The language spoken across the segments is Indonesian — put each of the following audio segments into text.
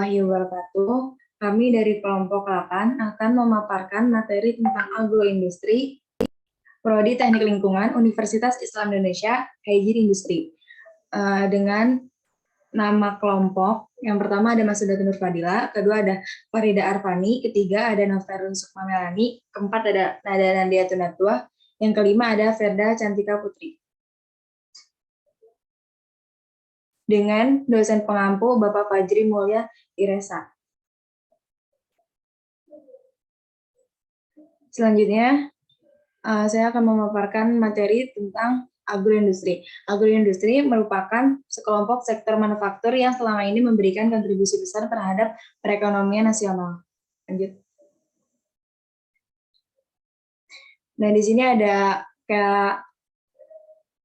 warahmatullahi wabarakatuh. Kami dari kelompok 8 akan memaparkan materi tentang agroindustri, Prodi Teknik Lingkungan, Universitas Islam Indonesia, Hygiene Industri. Dengan nama kelompok, yang pertama ada Mas Sudah Nur Fadila, kedua ada Farida Arfani, ketiga ada Noverun Sukma Melani, keempat ada Nada Nandia Tunatua, yang kelima ada Verda Cantika Putri. Dengan dosen pengampu Bapak Fajri Mulya Iresa. Selanjutnya, saya akan memaparkan materi tentang agroindustri. Agroindustri merupakan sekelompok sektor manufaktur yang selama ini memberikan kontribusi besar terhadap perekonomian nasional. Lanjut. Nah, di sini ada kayak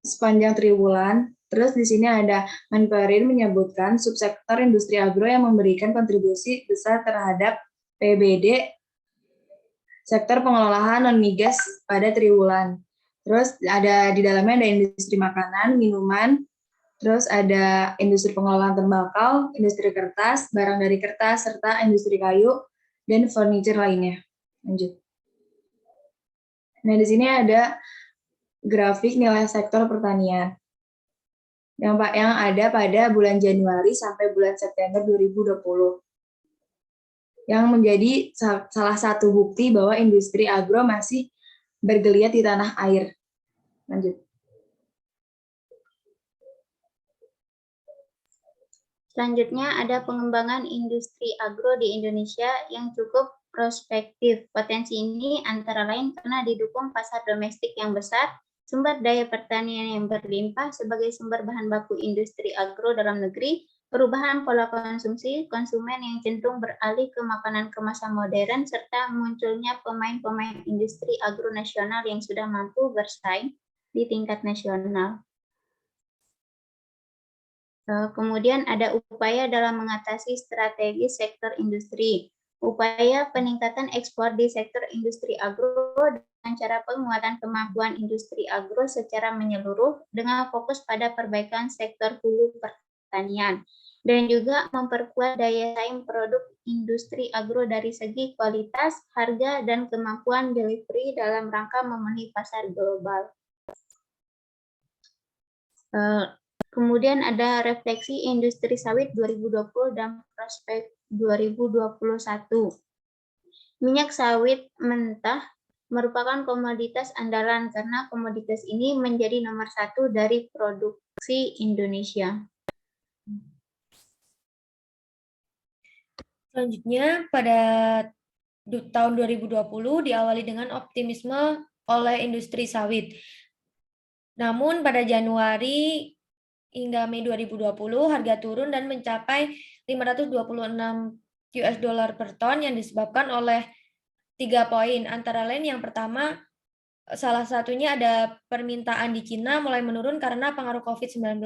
sepanjang triwulan. Terus di sini ada Menperin menyebutkan subsektor industri agro yang memberikan kontribusi besar terhadap PBD sektor pengelolaan non-migas pada triwulan. Terus ada di dalamnya ada industri makanan, minuman, terus ada industri pengelolaan tembakau, industri kertas, barang dari kertas, serta industri kayu dan furniture lainnya. Lanjut. Nah, di sini ada grafik nilai sektor pertanian yang ada pada bulan Januari sampai bulan September 2020. Yang menjadi salah satu bukti bahwa industri agro masih bergeliat di tanah air. Lanjut. Selanjutnya ada pengembangan industri agro di Indonesia yang cukup prospektif. Potensi ini antara lain karena didukung pasar domestik yang besar, sumber daya pertanian yang berlimpah sebagai sumber bahan baku industri agro dalam negeri, perubahan pola konsumsi konsumen yang cenderung beralih ke makanan kemasan modern, serta munculnya pemain-pemain industri agro nasional yang sudah mampu bersaing di tingkat nasional. Kemudian ada upaya dalam mengatasi strategi sektor industri. Upaya peningkatan ekspor di sektor industri agro dengan cara penguatan kemampuan industri agro secara menyeluruh dengan fokus pada perbaikan sektor hulu pertanian dan juga memperkuat daya saing produk industri agro dari segi kualitas, harga, dan kemampuan delivery dalam rangka memenuhi pasar global. Kemudian ada refleksi industri sawit 2020 dan prospek 2021. Minyak sawit mentah merupakan komoditas andalan karena komoditas ini menjadi nomor 1 dari produksi Indonesia. Selanjutnya, pada tahun 2020 diawali dengan optimisme oleh industri sawit. Namun pada Januari hingga Mei 2020 harga turun dan mencapai 526 US dollar per ton yang disebabkan oleh 3 poin, antara lain yang pertama, salah satunya ada permintaan di Cina mulai menurun karena pengaruh COVID-19.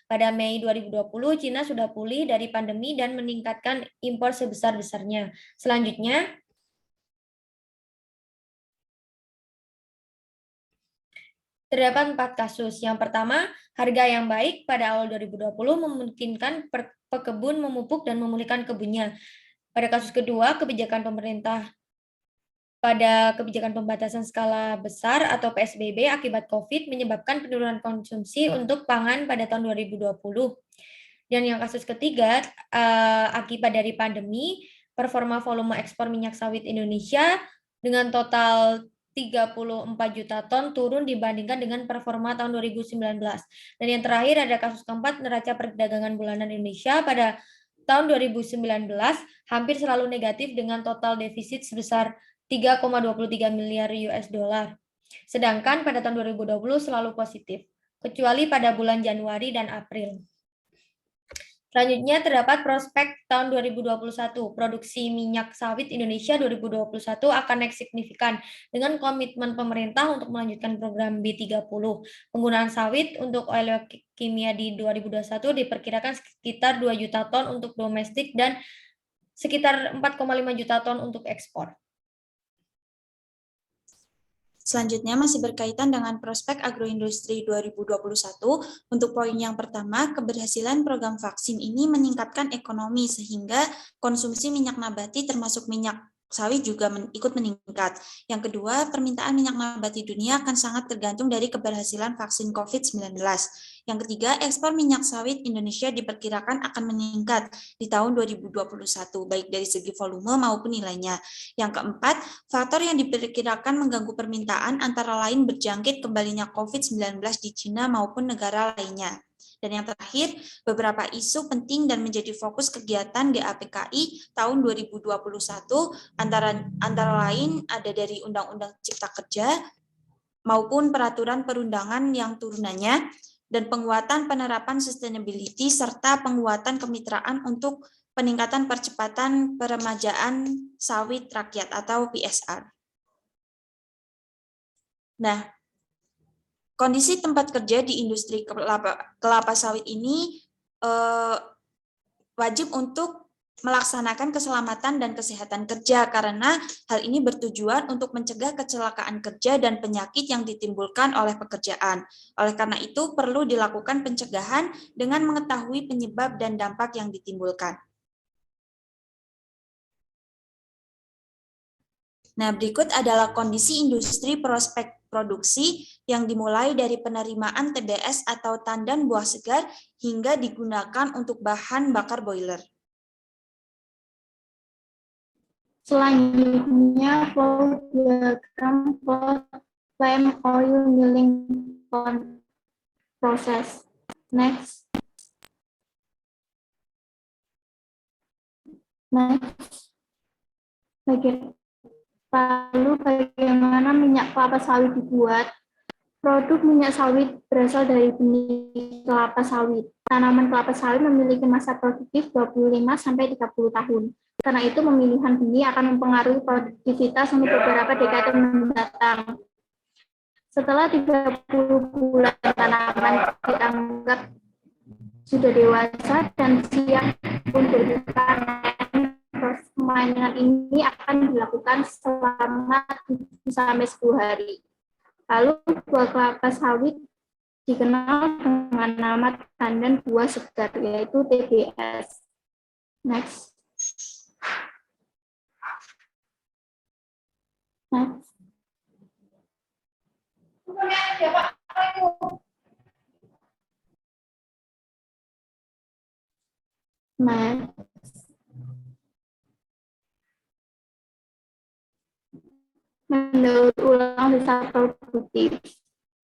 Pada Mei 2020, Cina sudah pulih dari pandemi dan meningkatkan impor sebesar-besarnya. Selanjutnya, terdapat 4 kasus. Yang pertama, harga yang baik pada awal 2020 memungkinkan pekebun memupuk dan memulihkan kebunnya. Pada kasus kedua, kebijakan pemerintah pada kebijakan pembatasan skala besar atau PSBB akibat COVID menyebabkan penurunan konsumsi untuk pangan pada tahun 2020. Dan yang kasus ketiga, akibat dari pandemi, performa volume ekspor minyak sawit Indonesia dengan total 34 juta ton turun dibandingkan dengan performa tahun 2019. Dan yang terakhir ada kasus keempat, neraca perdagangan bulanan Indonesia pada tahun 2019 hampir selalu negatif dengan total defisit sebesar 3,23 miliar US dollar. Sedangkan pada tahun 2020 selalu positif, kecuali pada bulan Januari dan April. Selanjutnya terdapat prospek tahun 2021. Produksi minyak sawit Indonesia 2021 akan naik signifikan dengan komitmen pemerintah untuk melanjutkan program B30. Penggunaan sawit untuk oleokimia di 2021 diperkirakan sekitar 2 juta ton untuk domestik dan sekitar 4,5 juta ton untuk ekspor. Selanjutnya masih berkaitan dengan prospek agroindustri 2021. Untuk poin yang pertama, keberhasilan program vaksin ini meningkatkan ekonomi sehingga konsumsi minyak nabati termasuk minyak sawit juga ikut meningkat. Yang kedua, permintaan minyak nabati dunia akan sangat tergantung dari keberhasilan vaksin COVID-19. Yang ketiga, ekspor minyak sawit Indonesia diperkirakan akan meningkat di tahun 2021, baik dari segi volume maupun nilainya. Yang keempat, faktor yang diperkirakan mengganggu permintaan antara lain berjangkit kembalinya COVID-19 di Cina maupun negara lainnya. Dan yang terakhir, beberapa isu penting dan menjadi fokus kegiatan GAPKI tahun 2021 antara lain ada dari Undang-Undang Cipta Kerja maupun peraturan perundangan yang turunannya, dan penguatan penerapan sustainability serta penguatan kemitraan untuk peningkatan percepatan peremajaan sawit rakyat atau PSR. Nah, kondisi tempat kerja di industri kelapa sawit ini wajib untuk melaksanakan keselamatan dan kesehatan kerja karena hal ini bertujuan untuk mencegah kecelakaan kerja dan penyakit yang ditimbulkan oleh pekerjaan. Oleh karena itu, perlu dilakukan pencegahan dengan mengetahui penyebab dan dampak yang ditimbulkan. Nah, berikut adalah kondisi industri prospek produksi yang dimulai dari penerimaan TBS atau tandan buah segar hingga digunakan untuk bahan bakar boiler. Selanjutnya, flow diagram flame oil milling process. Next. Lalu bagaimana minyak kelapa sawit dibuat? Produk minyak sawit berasal dari benih kelapa sawit. Tanaman kelapa sawit memiliki masa produktif 25-30 tahun. Karena itu pemilihan benih akan mempengaruhi produktivitas untuk beberapa dekade mendatang. Setelah 30 bulan tanaman dianggap sudah dewasa dan siap untuk dipanen. Proses pemanenan ini akan dilakukan selama 7-10 hari. Lalu buah kelapa sawit dikenal dengan nama tandan buah segar, yaitu TBS. Next. Next. Mendaur ulang sisa produktif.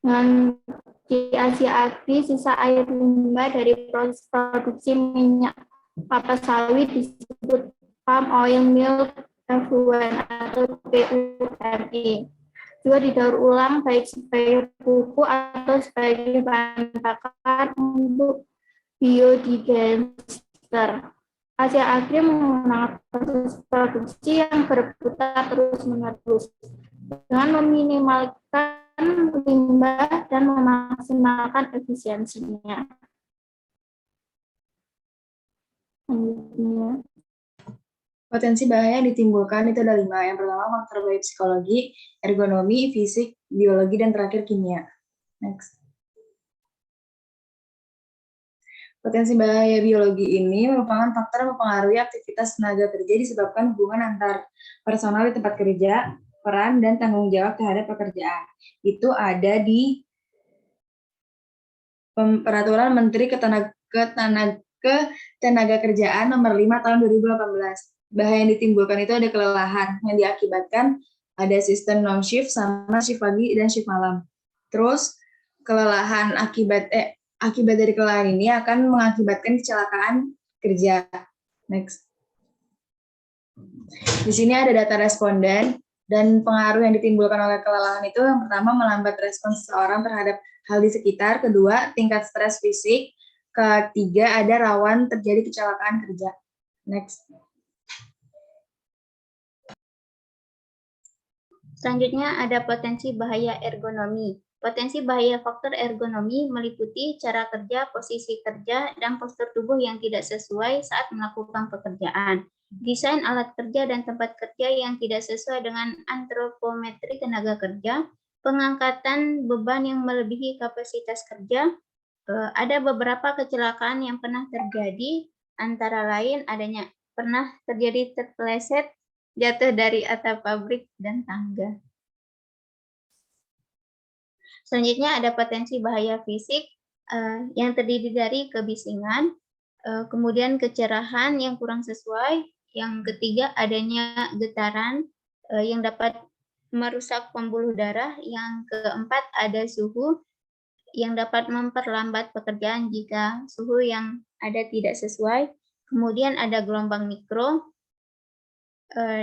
Dengan di Asia Agri, sisa air limbah dari proses produksi minyak kelapa sawit disebut palm oil milk effluent atau PUME. Juga didaur ulang baik sebagai pupuk atau sebagai bahan bakar untuk biodigester. Asia Agri menggunakan proses produksi yang berputar terus-menerus dengan meminimalkan limbah dan memaksimalkan efisiensinya. Potensi bahaya yang ditimbulkan itu ada 5. Yang pertama, faktor baik psikologi, ergonomi, fisik, biologi, dan terakhir kimia. Next. Potensi bahaya biologi ini merupakan faktor yang mempengaruhi aktivitas tenaga kerja disebabkan hubungan antar personal di tempat kerja, peran, dan tanggung jawab terhadap pekerjaan. Itu ada di Peraturan Menteri Ketenagakerjaan Nomor 5 Tahun 2018. Bahaya yang ditimbulkan itu ada kelelahan yang diakibatkan ada sistem non-shift sama shift pagi dan shift malam. Terus kelelahan akibat dari kelelahan ini akan mengakibatkan kecelakaan kerja. Next. Di sini ada data responden dan pengaruh yang ditimbulkan oleh kelelahan itu yang pertama melambat respons seseorang terhadap hal di sekitar, kedua tingkat stres fisik, ketiga ada rawan terjadi kecelakaan kerja. Next. Selanjutnya ada potensi bahaya ergonomi. Potensi bahaya faktor ergonomi meliputi cara kerja, posisi kerja, dan postur tubuh yang tidak sesuai saat melakukan pekerjaan. Desain alat kerja dan tempat kerja yang tidak sesuai dengan antropometri tenaga kerja, pengangkatan beban yang melebihi kapasitas kerja. Ada beberapa kecelakaan yang pernah terjadi, antara lain adanya pernah terjadi terpeleset, jatuh dari atap pabrik, dan tangga. Selanjutnya ada potensi bahaya fisik yang terdiri dari kebisingan, kemudian kecerahan yang kurang sesuai, yang ketiga adanya getaran yang dapat merusak pembuluh darah, yang keempat ada suhu yang dapat memperlambat pekerjaan jika suhu yang ada tidak sesuai, kemudian ada gelombang mikro,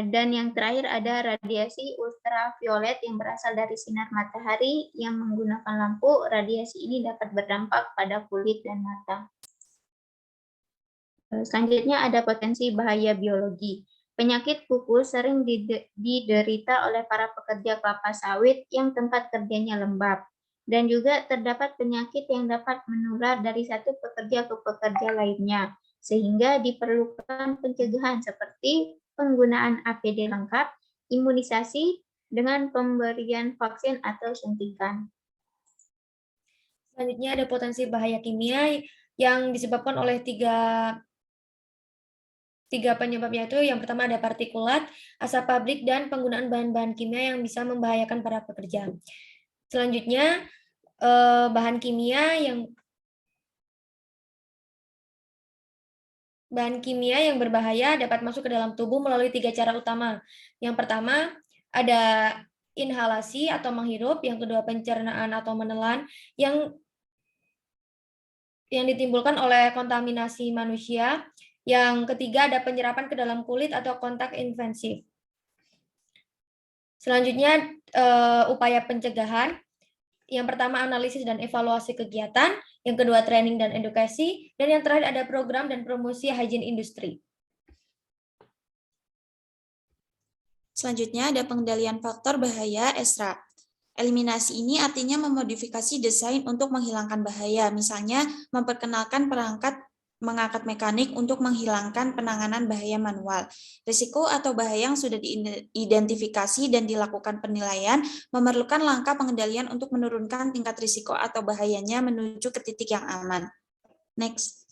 dan yang terakhir ada radiasi ultraviolet yang berasal dari sinar matahari yang menggunakan lampu. Radiasi ini dapat berdampak pada kulit dan mata. Selanjutnya ada potensi bahaya biologi. Penyakit kuku sering diderita oleh para pekerja kelapa sawit yang tempat kerjanya lembab. Dan juga terdapat penyakit yang dapat menular dari satu pekerja ke pekerja lainnya, sehingga diperlukan pencegahan seperti penggunaan APD lengkap, imunisasi, dengan pemberian vaksin atau suntikan. Selanjutnya ada potensi bahaya kimia yang disebabkan oleh tiga penyebabnya, itu yang pertama ada partikulat, asap pabrik, dan penggunaan bahan-bahan kimia yang bisa membahayakan para pekerja. Selanjutnya bahan kimia yang berbahaya dapat masuk ke dalam tubuh melalui 3 cara utama. Yang pertama ada inhalasi atau menghirup, yang kedua pencernaan atau menelan, yang ditimbulkan oleh kontaminasi manusia, yang ketiga ada penyerapan ke dalam kulit atau kontak invasif. Selanjutnya upaya pencegahan. Yang pertama analisis dan evaluasi kegiatan, yang kedua training dan edukasi, dan yang terakhir ada program dan promosi hygiene industri. Selanjutnya ada pengendalian faktor bahaya ESRA. Eliminasi ini artinya memodifikasi desain untuk menghilangkan bahaya, misalnya memperkenalkan perangkat mengangkat mekanik untuk menghilangkan penanganan bahaya manual. Risiko atau bahaya yang sudah diidentifikasi dan dilakukan penilaian memerlukan langkah pengendalian untuk menurunkan tingkat risiko atau bahayanya menuju ke titik yang aman. Next.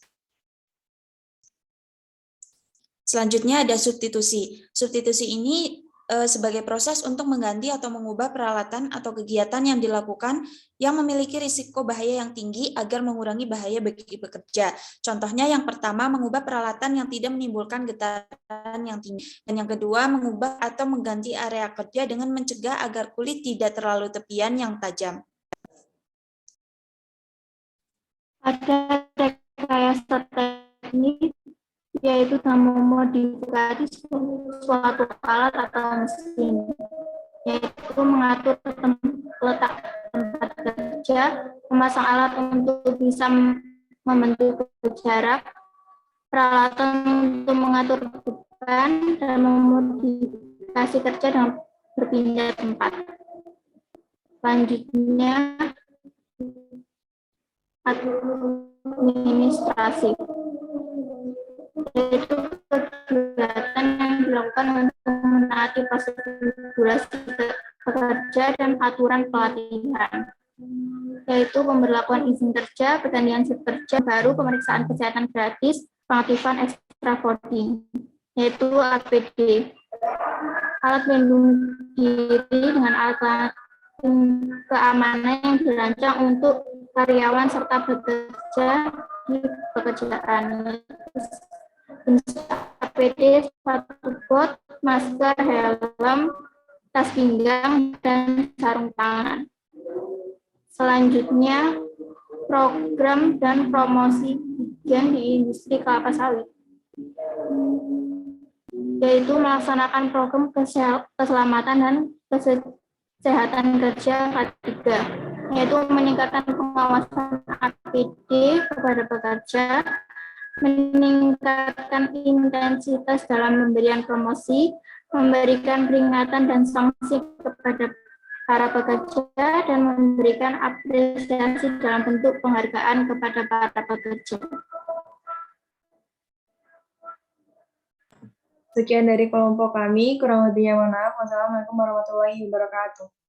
Selanjutnya ada substitusi. Substitusi ini sebagai proses untuk mengganti atau mengubah peralatan atau kegiatan yang dilakukan yang memiliki risiko bahaya yang tinggi agar mengurangi bahaya bagi pekerja. Contohnya yang pertama, mengubah peralatan yang tidak menimbulkan getaran yang tinggi. Dan yang kedua, mengubah atau mengganti area kerja dengan mencegah agar kulit tidak terlalu tepian yang tajam. Ada rekayasa teknik, yaitu dengan memodifikasi suatu alat atau mesin, yaitu mengatur letak tempat kerja, memasang alat untuk bisa membentuk jarak, peralatan untuk mengatur beban, dan memodifikasi kerja dengan berpindah tempat. Selanjutnya, administrasi, yaitu kegiatan yang dilakukan untuk menaati prosedur pekerja dan aturan pelatihan, yaitu pemberlakuan izin kerja, pergantian shift kerja baru, pemeriksaan kesehatan gratis, pengaktifan extra body, yaitu APD, alat pelindung diri dengan alat keamanan yang dirancang untuk karyawan serta bekerja di pekerjaan. APD, sepatu bot, masker, helm, tas pinggang, dan sarung tangan. Selanjutnya, program dan promosi higien di industri kelapa sawit, yaitu melaksanakan program keselamatan dan kesehatan kerja K3, yaitu meningkatkan pengawasan APD kepada pekerja, meningkatkan intensitas dalam pemberian promosi, memberikan peringatan dan sanksi kepada para pekerja, dan memberikan apresiasi dalam bentuk penghargaan kepada para pekerja. Sekian dari kelompok kami, kurang lebihnya mohon maaf. Wassalamualaikum warahmatullahi wabarakatuh.